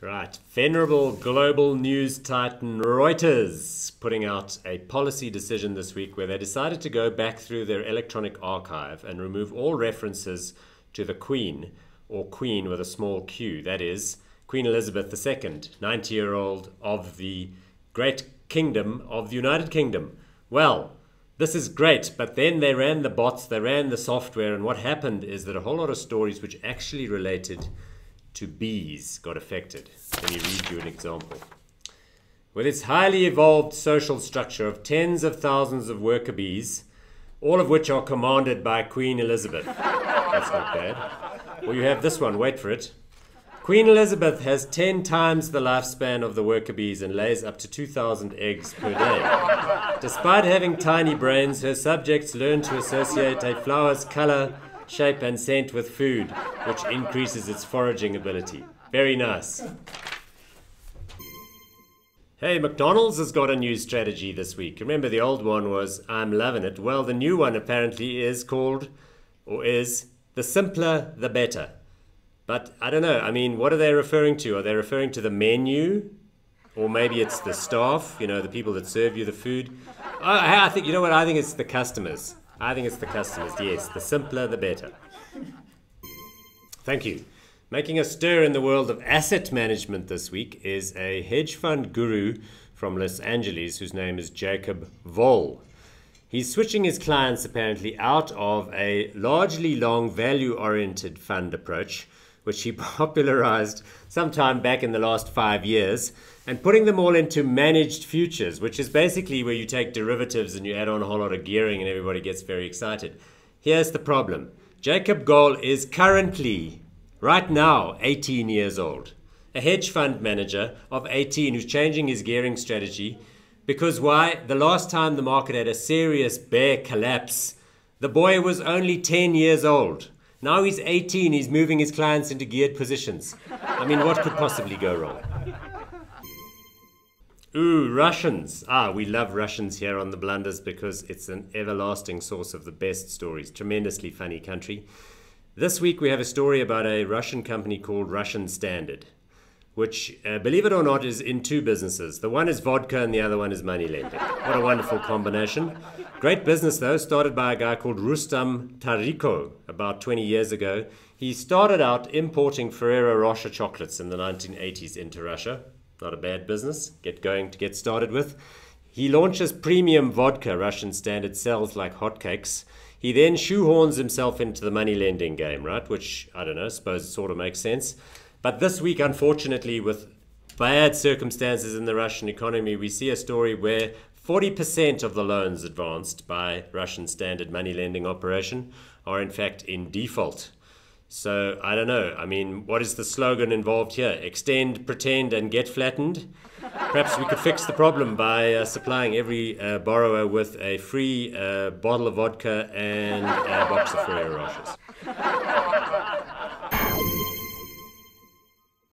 Right, venerable global news titan Reuters putting out a policy decision this week where they decided to go back through their electronic archive and remove all references to the Queen, or Queen with a small q, that is, Queen Elizabeth II, 90-year-old of the great kingdom of the United Kingdom. Well, this is great, but then they ran the bots, they ran the software, and what happened is that a whole lot of stories which actually related to bees got affected. Let me read you an example. With its highly evolved social structure of tens of thousands of worker bees, all of which are commanded by Queen Elizabeth. That's not bad. Or you have this one, wait for it. Queen Elizabeth has 10 times the lifespan of the worker bees and lays up to 2,000 eggs per day. Despite having tiny brains, her subjects learn to associate a flower's color, shape and scent with food, which increases its foraging ability. Very nice. Hey, McDonald's has got a new strategy this week. Remember the old one was, I'm loving it. Well, the new one apparently is called, or is, the simpler the better. But I don't know, I mean, what are they referring to? Are they referring to the menu? Or maybe it's the staff, you know, the people that serve you the food? I think, you know what, I think it's the customers. I think it's the customers, yes. The simpler, the better. Thank you. Making a stir in the world of asset management this week is a hedge fund guru from Los Angeles whose name is Jacob Voll. He's switching his clients apparently out of a largely long value-oriented fund approach, which he popularized sometime back in the last 5 years, and putting them all into managed futures, which is basically where you take derivatives and you add on a whole lot of gearing and everybody gets very excited. Here's the problem. Jacob Voll is currently, right now, 18 years old. A hedge fund manager of 18 who's changing his gearing strategy because why? The last time the market had a serious bear collapse, the boy was only 10 years old. Now he's 18, he's moving his clients into geared positions. I mean, what could possibly go wrong? Ooh, Russians. We love Russians here on the Blunders because it's an everlasting source of the best stories. Tremendously funny country. This week we have a story about a Russian company called Russian Standard, which, believe it or not, is in two businesses. The one is vodka and the other one is moneylending. What a wonderful combination. Great business, though, started by a guy called Rustam Tariko about 20 years ago. He started out importing Ferrero Rocher chocolates in the 1980s into Russia. Not a bad business. Get started with. He launches premium vodka. Russian Standard sells like hotcakes. He then shoehorns himself into the money lending game, right? Which, I don't know, suppose it sort of makes sense. But this week, unfortunately, with bad circumstances in the Russian economy, we see a story where 40% of the loans advanced by Russian Standard money lending operation are in fact in default. So, I don't know. I mean, what is the slogan involved here? Extend, pretend, and get flattened? Perhaps we could fix the problem by supplying every borrower with a free bottle of vodka and a box of Ferrero Rochers.